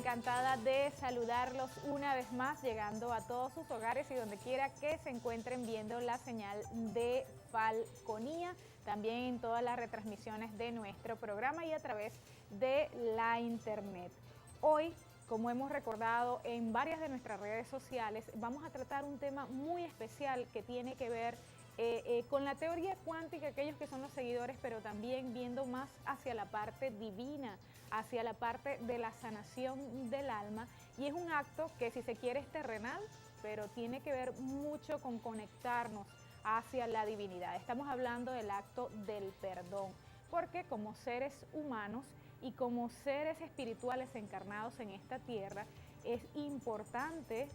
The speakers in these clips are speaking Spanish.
encantada de saludarlos una vez más, llegando a todos sus hogares y donde quiera que se encuentren viendo la señal de Falconía, también en todas las retransmisiones de nuestro programa y a través de la internet. Hoy, como hemos recordado en varias de nuestras redes sociales, vamos a tratar un tema muy especial que tiene que ver con la teoría cuántica, aquellos que son los seguidores, pero también viendo más hacia la parte divina, hacia la parte de la sanación del alma, y es un acto que, si se quiere, es terrenal, pero tiene que ver mucho con conectarnos hacia la divinidad. Estamos hablando del acto del perdón, porque como seres humanos y como seres espirituales encarnados en esta tierra, es importante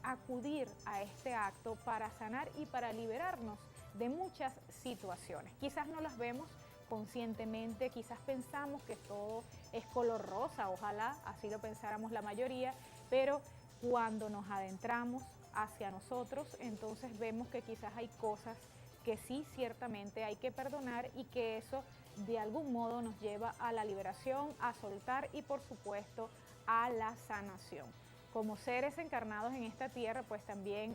acudir a este acto para sanar y para liberarnos de muchas situaciones. Quizás no las vemos conscientemente, quizás pensamos que todo es color rosa, ojalá así lo pensáramos la mayoría, pero cuando nos adentramos hacia nosotros, entonces vemos que quizás hay cosas que sí ciertamente hay que perdonar y que eso de algún modo nos lleva a la liberación, a soltar y por supuesto a la sanación. Como seres encarnados en esta tierra, pues también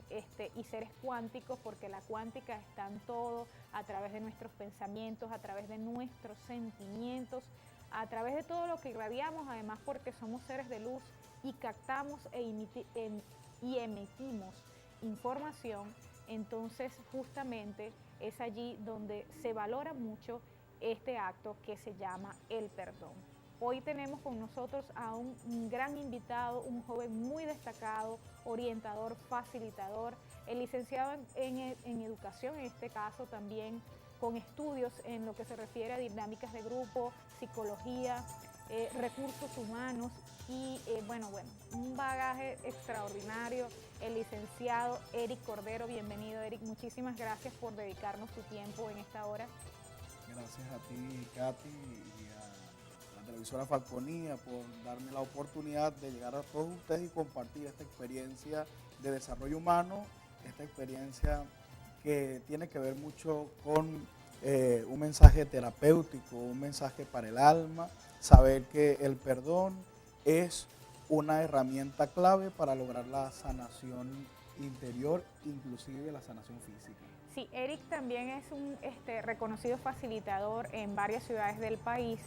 y seres cuánticos, porque la cuántica está en todo, a través de nuestros pensamientos, a través de nuestros sentimientos, a través de todo lo que irradiamos, además porque somos seres de luz y captamos y emitimos información. Entonces justamente es allí donde se valora mucho este acto que se llama el perdón. Hoy tenemos con nosotros a un gran invitado, un joven muy destacado, orientador, facilitador, el licenciado en educación, en este caso también con estudios en lo que se refiere a dinámicas de grupo, psicología, recursos humanos y un bagaje extraordinario, el licenciado Eric Cordero. Bienvenido, Eric, muchísimas gracias por dedicarnos tu tiempo en esta hora. Gracias a ti, Katy, y a la televisora Falconía por darme la oportunidad de llegar a todos ustedes y compartir esta experiencia de desarrollo humano, esta experiencia que tiene que ver mucho con un mensaje terapéutico, un mensaje para el alma, saber que el perdón es una herramienta clave para lograr la sanación interior, inclusive la sanación física. Sí, Eric también es un reconocido facilitador en varias ciudades del país.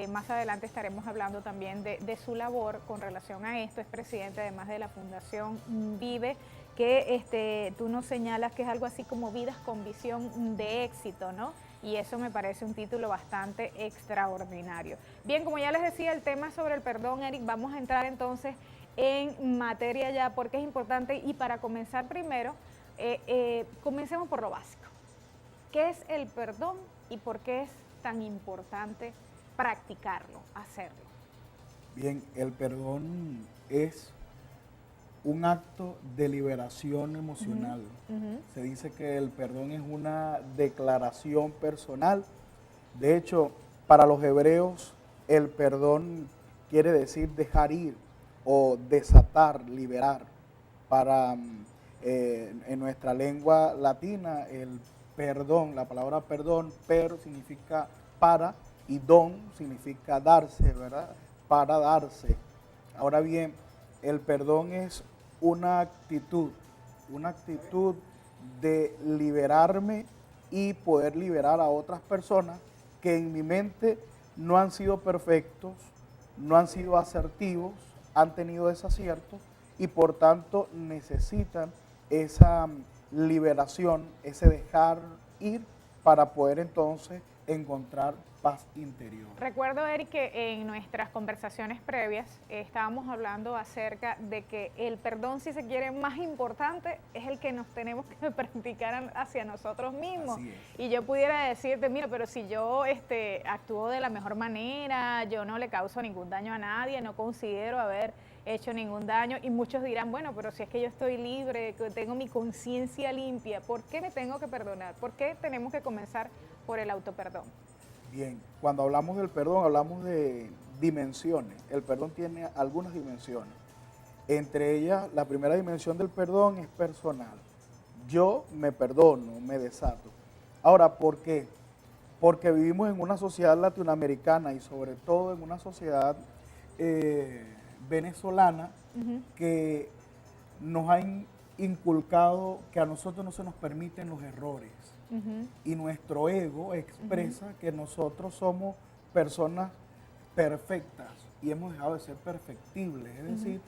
Más adelante estaremos hablando también de su labor con relación a esto. Es presidente además de la Fundación Vive, que tú nos señalas que es algo así como Vidas con Visión de Éxito, ¿no? Y eso me parece un título bastante extraordinario. Bien, como ya les decía, el tema sobre el perdón, Eric, vamos a entrar entonces en materia ya, porque es importante. Y para comenzar primero, comencemos por lo básico. ¿Qué es el perdón y por qué es tan importante practicarlo, hacerlo? Bien, el perdón es un acto de liberación emocional. Se dice que el perdón es una declaración personal. De hecho, para los hebreos, el perdón quiere decir dejar ir o desatar, liberar. Para en nuestra lengua latina, el perdón, la palabra perdón, per significa para y don significa darse, ¿verdad? Para darse. Ahora bien, el perdón es una actitud de liberarme y poder liberar a otras personas que en mi mente no han sido perfectos, no han sido asertivos, han tenido desaciertos y por tanto necesitan esa liberación, ese dejar ir para poder entonces encontrar paz interior. Recuerdo, Eric, que en nuestras conversaciones previas estábamos hablando acerca de que el perdón, si se quiere, más importante es el que nos tenemos que practicar hacia nosotros mismos. Y yo pudiera decirte, mira, pero si yo actúo de la mejor manera, yo no le causo ningún daño a nadie, no considero haber hecho ningún daño, y muchos dirán, bueno, pero si es que yo estoy libre, que tengo mi conciencia limpia, ¿por qué me tengo que perdonar? ¿Por qué tenemos que comenzar por el autoperdón? Bien, cuando hablamos del perdón, hablamos de dimensiones. El perdón tiene algunas dimensiones. Entre ellas, la primera dimensión del perdón es personal. Yo me perdono, me desato. Ahora, ¿por qué? Porque vivimos en una sociedad latinoamericana y sobre todo en una sociedad venezolana que nos ha inculcado que a nosotros no se nos permiten los errores. Y nuestro ego expresa que nosotros somos personas perfectas y hemos dejado de ser perfectibles. Es decir,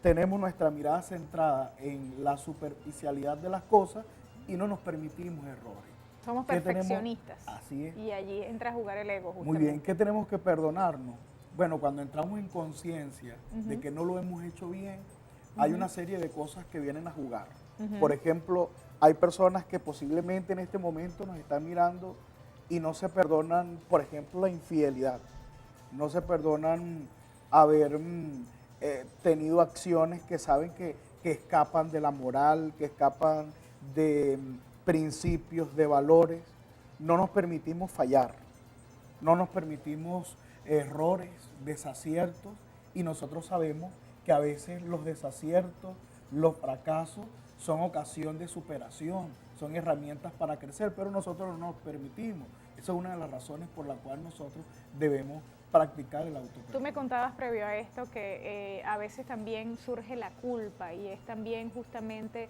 tenemos nuestra mirada centrada en la superficialidad de las cosas y no nos permitimos errores. Somos perfeccionistas. Así es. Y allí entra a jugar el ego, justamente. Muy bien, ¿qué tenemos que perdonarnos? Bueno, cuando entramos en conciencia de que no lo hemos hecho bien, hay una serie de cosas que vienen a jugar. Por ejemplo, hay personas que posiblemente en este momento nos están mirando y no se perdonan, por ejemplo, la infidelidad. No se perdonan haber tenido acciones que saben que escapan de la moral, que escapan de principios, de valores. No nos permitimos fallar, no nos permitimos errores, desaciertos, y nosotros sabemos que a veces los desaciertos, los fracasos son ocasión de superación, son herramientas para crecer, pero nosotros no nos permitimos. Esa es una de las razones por la cual nosotros debemos practicar el autoperdón. Tú me contabas previo a esto que a veces también surge la culpa, y es también justamente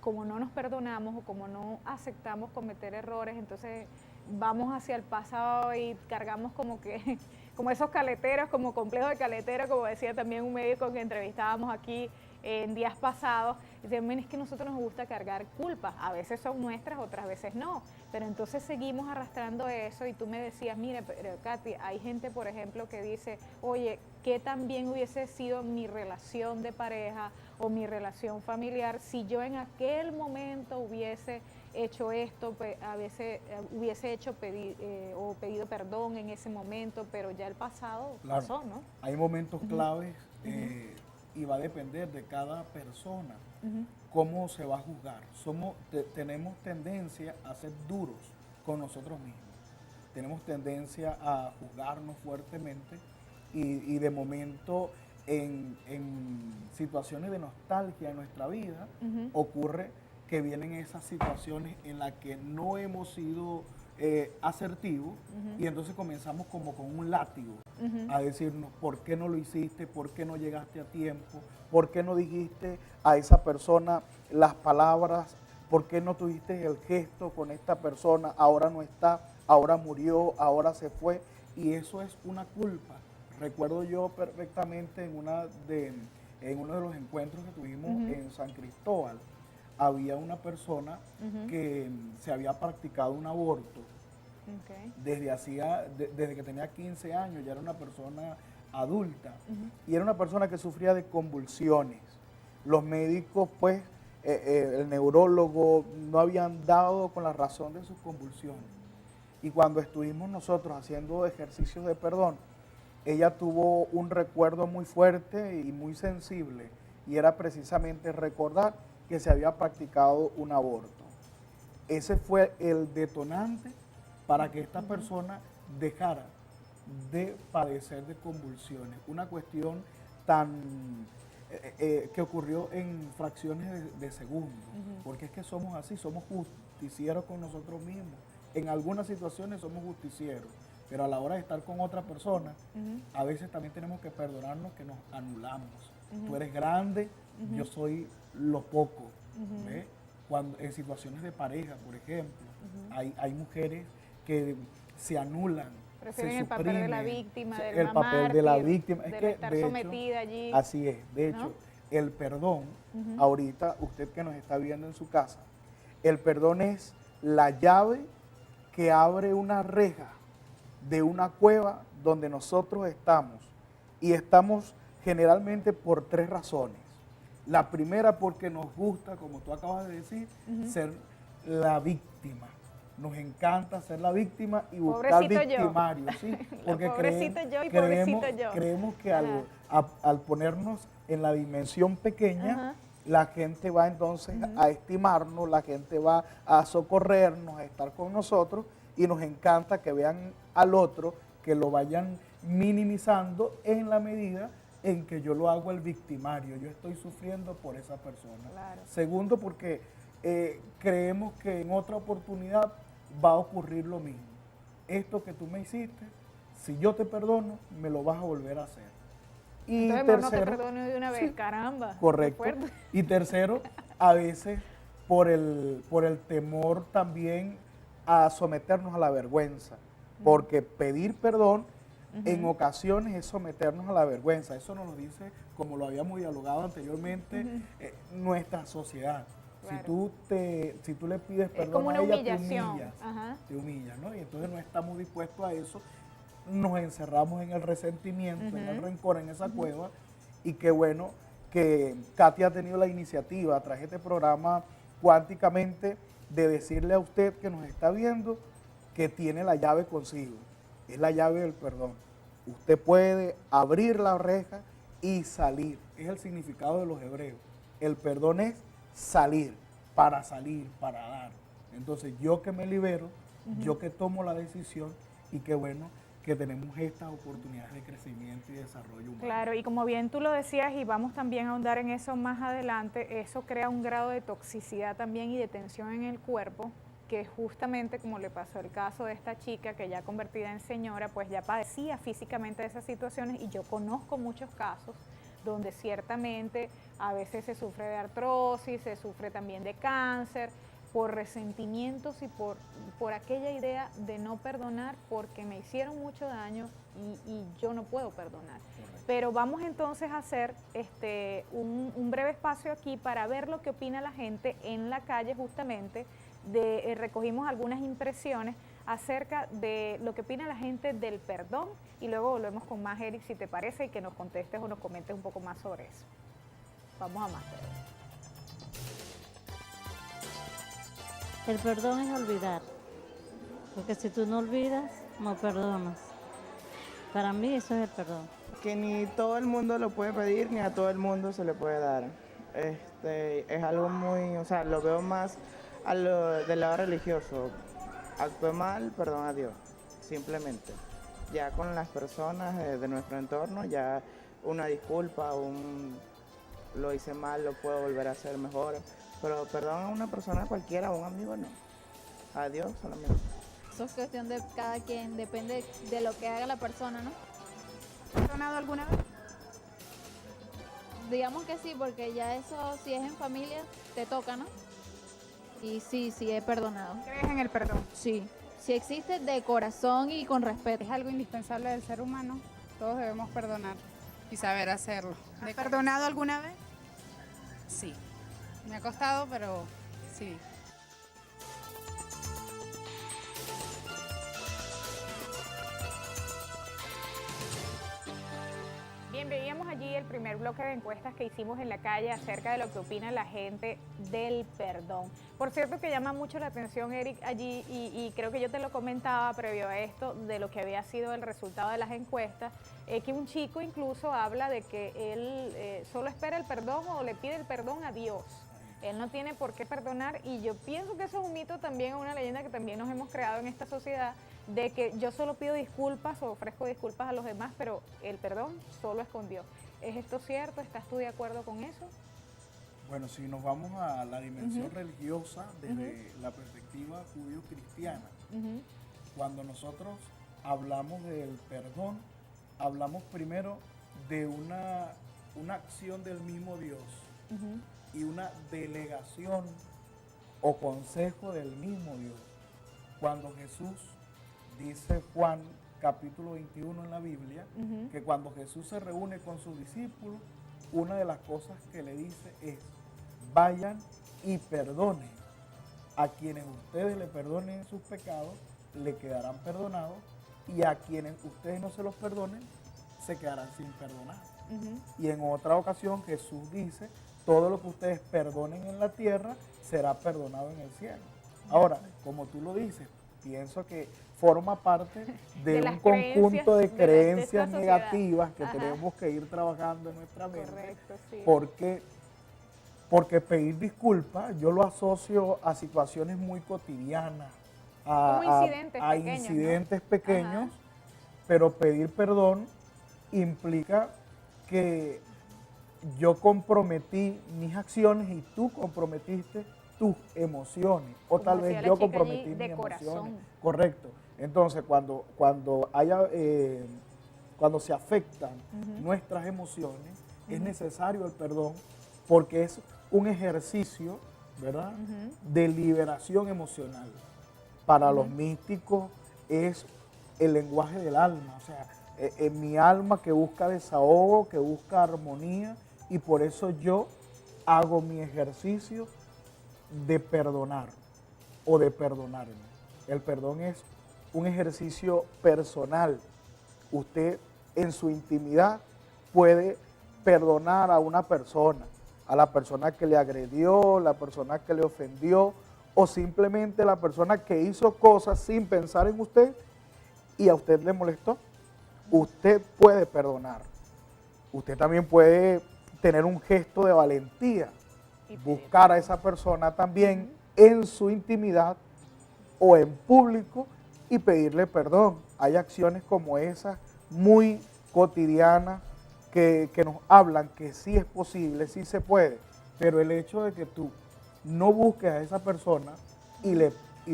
como no nos perdonamos o como no aceptamos cometer errores, entonces vamos hacia el pasado y cargamos como que como esos caleteros, como complejo de caletero, como decía también un médico que entrevistábamos aquí en días pasados. Dicen, es que a nosotros nos gusta cargar culpas, a veces son nuestras, otras veces no, pero entonces seguimos arrastrando eso. Y tú me decías, mire, pero Katy, hay gente, por ejemplo, que dice, oye, ¿qué tan bien hubiese sido mi relación de pareja o mi relación familiar si yo en aquel momento hubiese hecho esto, a veces hubiese hecho o pedido perdón en ese momento, pero ya el pasado pasó, ¿no? Hay momentos claves y va a depender de cada persona cómo se va a juzgar. Tenemos tendencia a ser duros con nosotros mismos, tenemos tendencia a juzgarnos fuertemente y de momento en situaciones de nostalgia en nuestra vida ocurre que vienen esas situaciones en las que no hemos sido asertivos y entonces comenzamos como con un látigo a decirnos, ¿por qué no lo hiciste? ¿Por qué no llegaste a tiempo? ¿Por qué no dijiste a esa persona las palabras? ¿Por qué no tuviste el gesto con esta persona? Ahora no está, ahora murió, ahora se fue, y eso es una culpa. Recuerdo yo perfectamente en uno de los encuentros que tuvimos en San Cristóbal, había una persona que se había practicado un aborto desde que tenía 15 años, ya era una persona adulta, y era una persona que sufría de convulsiones. Los médicos, pues, el neurólogo, no habían dado con la razón de sus convulsiones. Y cuando estuvimos nosotros haciendo ejercicios de perdón, ella tuvo un recuerdo muy fuerte y muy sensible, y era precisamente recordar que se había practicado un aborto. Ese fue el detonante para que esta persona dejara de padecer de convulsiones. Una cuestión que ocurrió en fracciones de segundos, porque es que somos así, somos justicieros con nosotros mismos. En algunas situaciones somos justicieros, pero a la hora de estar con otra persona, a veces también tenemos que perdonarnos que nos anulamos. Tú eres grande, yo soy lo poco. ¿Ves? Cuando en situaciones de pareja, por ejemplo, hay mujeres que se anulan, prefieren se el papel de la víctima, del el papel de la víctima, es que estar sometida allí. Así es, de hecho, ¿no? El perdón, ahorita usted que nos está viendo en su casa, el perdón es la llave que abre una reja de una cueva donde nosotros estamos, y estamos generalmente por 3 razones. La primera, porque nos gusta, como tú acabas de decir, ser la víctima. Nos encanta ser la víctima y buscar victimarios, ¿sí? Porque creemos que al ponernos en la dimensión pequeña, la gente va entonces a estimarnos, la gente va a socorrernos, a estar con nosotros, y nos encanta que vean al otro, que lo vayan minimizando en la medida en que yo lo hago el victimario, yo estoy sufriendo por esa persona. Claro. Segundo, porque creemos que en otra oportunidad va a ocurrir lo mismo. Esto que tú me hiciste, si yo te perdono, me lo vas a volver a hacer. Y entonces mejor no te tercero, perdono de una vez, sí, caramba. qué correcto. fuerte. Y tercero, a veces por el temor también a someternos a la vergüenza, porque pedir perdón en ocasiones es someternos a la vergüenza. Eso nos lo dice, como lo habíamos dialogado anteriormente, nuestra sociedad. Claro. Si tú le pides Es perdón como a una ella, humillación. Ajá. te humillas, ¿no? Y entonces no estamos dispuestos a eso, nos encerramos en el resentimiento, en el rencor, en esa cueva, y qué bueno que Katy ha tenido la iniciativa a través de este programa Cuánticamente de decirle a usted que nos está viendo que tiene la llave consigo, es la llave del perdón. Usted puede abrir la reja y salir, es el significado de los hebreos. El perdón es salir, para dar. Entonces yo que me libero, yo que tomo la decisión, y qué bueno que tenemos estas oportunidades de crecimiento y desarrollo humano. Claro, y como bien tú lo decías, y vamos también a ahondar en eso más adelante, eso crea un grado de toxicidad también y de tensión en el cuerpo, que justamente como le pasó el caso de esta chica que ya convertida en señora, pues ya padecía físicamente de esas situaciones, y yo conozco muchos casos donde ciertamente a veces se sufre de artrosis, se sufre también de cáncer, por resentimientos y por aquella idea de no perdonar porque me hicieron mucho daño y yo no puedo perdonar. Correcto. Pero vamos entonces a hacer un breve espacio aquí para ver lo que opina la gente en la calle justamente. Recogimos algunas impresiones acerca de lo que opina la gente del perdón y luego volvemos con más, Eric, si te parece, y que nos contestes o nos comentes un poco más sobre eso. Vamos a más. El perdón es olvidar, porque si tú no olvidas, no perdonas. Para mí eso es el perdón. Que ni todo el mundo lo puede pedir, ni a todo el mundo se le puede dar. Es algo muy, o sea, lo veo más del lado religioso. Actué mal, perdón a Dios, simplemente. Ya con las personas de nuestro entorno, ya una disculpa, lo hice mal, lo puedo volver a hacer mejor. Pero perdón a una persona cualquiera, a un amigo no. A Dios solamente. Eso es cuestión de cada quien, depende de lo que haga la persona, ¿no? ¿Has perdonado alguna vez? Digamos que sí, porque ya eso, si es en familia, te toca, ¿no? Y sí, he perdonado. ¿Crees en el perdón? Sí existe de corazón y con respeto. Es algo indispensable del ser humano, todos debemos perdonar y saber hacerlo. ¿Has perdonado alguna vez? Sí, me ha costado, pero sí. Bien, veíamos allí el primer bloque de encuestas que hicimos en la calle acerca de lo que opina la gente del perdón. Por cierto que llama mucho la atención, Eric, allí, y creo que yo te lo comentaba previo a esto, de lo que había sido el resultado de las encuestas, que un chico incluso habla de que él solo espera el perdón o le pide el perdón a Dios. Él no tiene por qué perdonar, y yo pienso que eso es un mito también, una leyenda que también nos hemos creado en esta sociedad, de que yo solo pido disculpas o ofrezco disculpas a los demás, pero el perdón solo es con Dios. ¿Es esto cierto? ¿Estás tú de acuerdo con eso? Bueno, si nos vamos a la dimensión religiosa desde la perspectiva judío-cristiana, cuando nosotros hablamos del perdón, hablamos primero de una acción del mismo Dios y una delegación o consejo del mismo Dios. Cuando Jesús, dice Juan capítulo 21 en la Biblia, que cuando Jesús se reúne con sus discípulos, una de las cosas que le dice es: vayan y perdonen. A quienes ustedes le perdonen sus pecados, le quedarán perdonados, y a quienes ustedes no se los perdonen, se quedarán sin perdonar. Y en otra ocasión Jesús dice: todo lo que ustedes perdonen en la tierra será perdonado en el cielo. Ahora, como tú lo dices, pienso que forma parte de un conjunto de creencias negativas que tenemos que ir trabajando en nuestra mente. Correcto, sí. Porque pedir disculpas yo lo asocio a situaciones muy cotidianas, a incidentes pequeños, pero pedir perdón implica que yo comprometí mis acciones y tú comprometiste tus emociones, o Como tal decía vez la yo chica comprometí allí, de mis corazón. emociones. Correcto. Entonces, cuando haya cuando se afectan nuestras emociones, es necesario el perdón porque es un ejercicio, ¿verdad?, de liberación emocional. Para los místicos es el lenguaje del alma, o sea, en mi alma que busca desahogo, que busca armonía, y por eso yo hago mi ejercicio de perdonar o de perdonarme. El perdón es un ejercicio personal. Usted en su intimidad puede perdonar a una persona, a la persona que le agredió, la persona que le ofendió, o simplemente la persona que hizo cosas sin pensar en usted y a usted le molestó. Usted puede perdonar. Usted también puede tener un gesto de valentía, buscar a esa persona también en su intimidad o en público y pedirle perdón. Hay acciones como esas muy cotidianas que nos hablan que sí es posible, sí se puede, pero el hecho de que tú no busques a esa persona y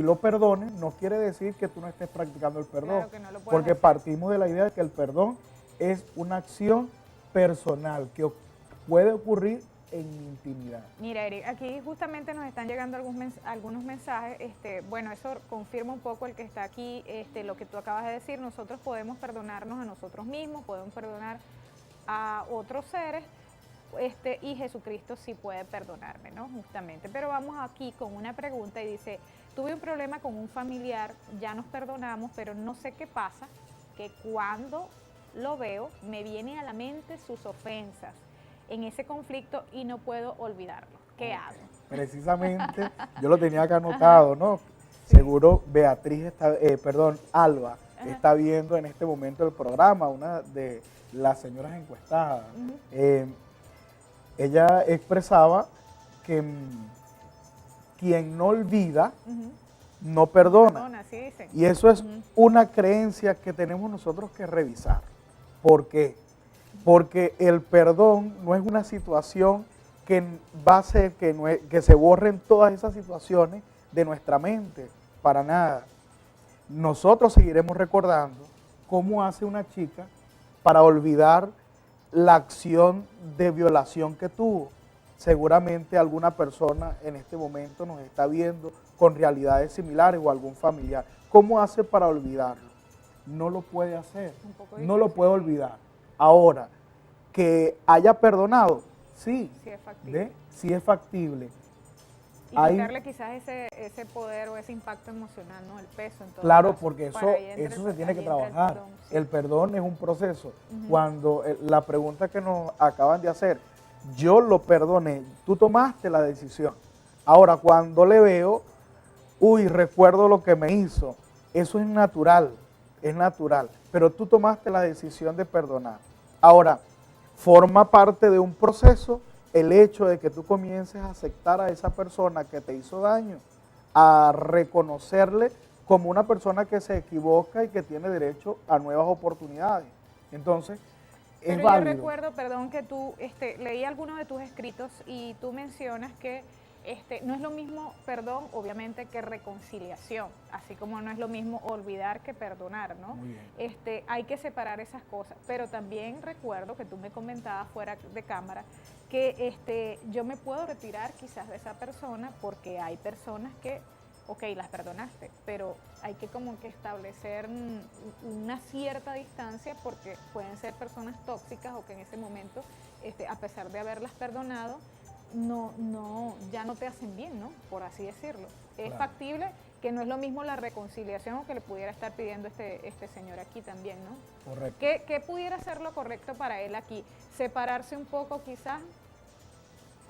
lo perdones no quiere decir que tú no estés practicando el perdón, Claro que no lo puedes porque hacer. partimos de la idea de que el perdón es una acción personal que puede ocurrir en mi intimidad. Mira, Eric, aquí justamente nos están llegando algunos mensajes. Bueno, eso confirma un poco el que está aquí, lo que tú acabas de decir. Nosotros podemos perdonarnos a nosotros mismos, podemos perdonar a otros seres, y Jesucristo sí puede perdonarme, ¿no? Justamente. Pero vamos aquí con una pregunta y dice, tuve un problema con un familiar, ya nos perdonamos, pero no sé qué pasa, que cuando lo veo me viene a la mente sus ofensas en ese conflicto y no puedo olvidarlo. ¿Qué hago? Precisamente, yo lo tenía acá anotado, ¿no? Seguro Beatriz Alba está viendo en este momento el programa, una de las señoras encuestadas. Ella expresaba que quien no olvida, no perdona. Perdona, así dicen. Y eso es una creencia que tenemos nosotros que revisar. ¿Por qué? Porque el perdón no es una situación que va a hacer que se borren todas esas situaciones de nuestra mente, para nada. Nosotros seguiremos recordando cómo hace una chica para olvidar la acción de violación que tuvo. Seguramente alguna persona en este momento nos está viendo con realidades similares o algún familiar. ¿Cómo hace para olvidarlo? No lo puede hacer, no lo puede olvidar. Ahora, que haya perdonado, sí, Sí es factible. sí es factible. Y Hay- quitarle quizás ese poder o ese impacto emocional, ¿no? El peso en todo Claro, caso, porque para ahí entre eso se tiene que ahí entra el trabajar. perdón, sí. El perdón es un proceso. Cuando la pregunta que nos acaban de hacer, yo lo perdoné, tú tomaste la decisión. Ahora, cuando le veo, recuerdo lo que me hizo, eso es natural, pero tú tomaste la decisión de perdonar. Ahora, forma parte de un proceso el hecho de que tú comiences a aceptar a esa persona que te hizo daño, a reconocerle como una persona que se equivoca y que tiene derecho a nuevas oportunidades. Entonces, es Pero válido. yo recuerdo, perdón, que tú leí algunos de tus escritos y tú mencionas que no es lo mismo perdón, obviamente, que reconciliación, así como no es lo mismo olvidar que perdonar, ¿no? Muy bien. Hay que separar esas cosas, pero también recuerdo que tú me comentabas fuera de cámara que yo me puedo retirar quizás de esa persona porque hay personas que, ok, las perdonaste, pero hay que como que establecer una cierta distancia porque pueden ser personas tóxicas o que en ese momento, a pesar de haberlas perdonado, ya no te hacen bien, ¿no? Por así decirlo. Es Claro. factible que no es lo mismo la reconciliación o que le pudiera estar pidiendo este señor aquí también, ¿no? Correcto. ¿Qué pudiera ser lo correcto para él aquí? Separarse un poco quizás,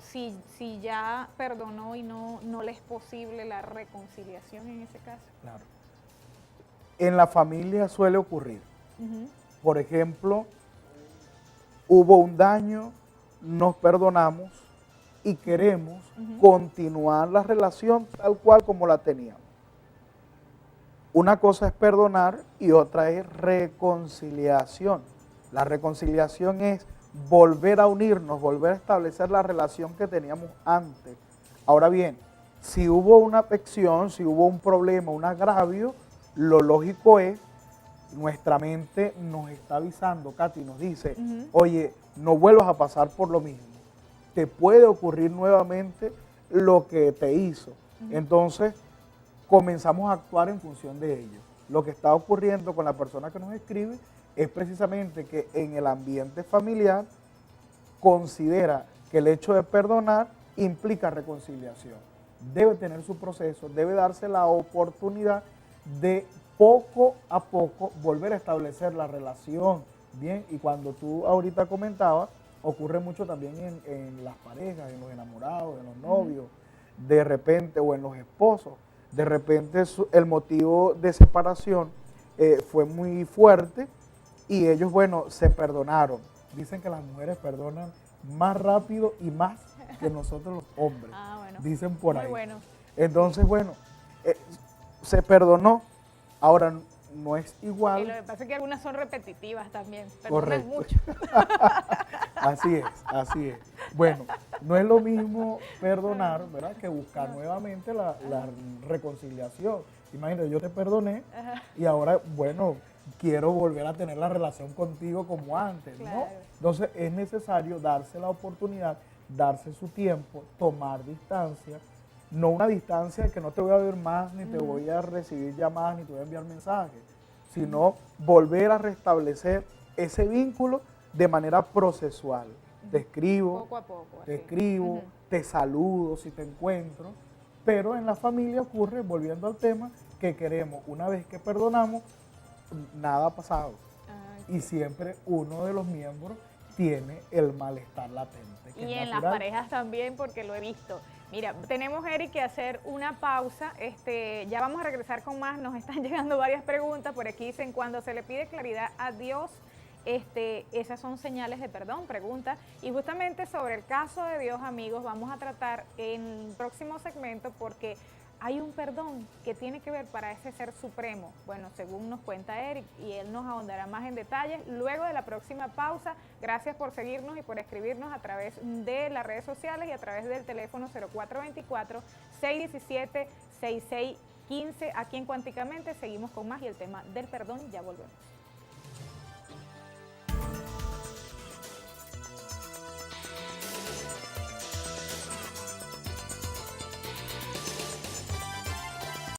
si ya perdonó y no le es posible la reconciliación en ese caso. Claro. En la familia suele ocurrir. Por ejemplo, hubo un daño, nos perdonamos y queremos continuar la relación tal cual como la teníamos. Una cosa es perdonar y otra es reconciliación. La reconciliación es volver a unirnos, volver a establecer la relación que teníamos antes. Ahora bien, si hubo una afección, si hubo un problema, un agravio, lo lógico es nuestra mente nos está avisando, Katy, nos dice, oye, no vuelvas a pasar por lo mismo. Te puede ocurrir nuevamente lo que te hizo. Entonces, comenzamos a actuar en función de ello. Lo que está ocurriendo con la persona que nos escribe es precisamente que en el ambiente familiar considera que el hecho de perdonar implica reconciliación. Debe tener su proceso, debe darse la oportunidad de poco a poco volver a establecer la relación. Bien, y cuando tú ahorita comentabas, ocurre mucho también en las parejas, en los enamorados, en los novios, de repente, o en los esposos. De repente el motivo de separación fue muy fuerte y ellos, bueno, se perdonaron. Dicen que las mujeres perdonan más rápido y más que nosotros los hombres. Bueno, dicen por muy ahí. bueno. Entonces, bueno, se perdonó. Ahora no es igual. Y lo que pasa es que algunas son repetitivas también, Correcto. perdonan mucho. Así es, así es. Bueno, no es lo mismo perdonar, ¿verdad?, que buscar nuevamente la reconciliación. Imagínate, yo te perdoné y ahora, bueno, quiero volver a tener la relación contigo como antes, ¿no? Claro. Entonces es necesario darse la oportunidad, darse su tiempo, tomar distancia, no una distancia que no te voy a ver más, ni te voy a recibir llamadas, ni te voy a enviar mensajes, sino volver a restablecer ese vínculo de manera procesual. Te escribo, Poco a poco. te así. escribo, te saludo si te encuentro, pero en la familia ocurre, volviendo al tema, que queremos, una vez que perdonamos, nada ha pasado. Y siempre uno de los miembros tiene el malestar latente. Que Y es en las natural. parejas también, porque lo he visto. Mira, tenemos, Eric, que hacer una pausa. Ya vamos a regresar con más. Nos están llegando varias preguntas. Por aquí dicen, cuando se le pide claridad a Dios, esas son señales de perdón, pregunta. Y justamente sobre el caso de Dios, amigos, vamos a tratar en el próximo segmento porque hay un perdón que tiene que ver para ese ser supremo. Bueno, según nos cuenta Eric, y él nos ahondará más en detalles luego de la próxima pausa. Gracias por seguirnos y por escribirnos a través de las redes sociales y a través del teléfono 0424-617-6615. Aquí en Cuánticamente seguimos con más y el tema del perdón, ya volvemos.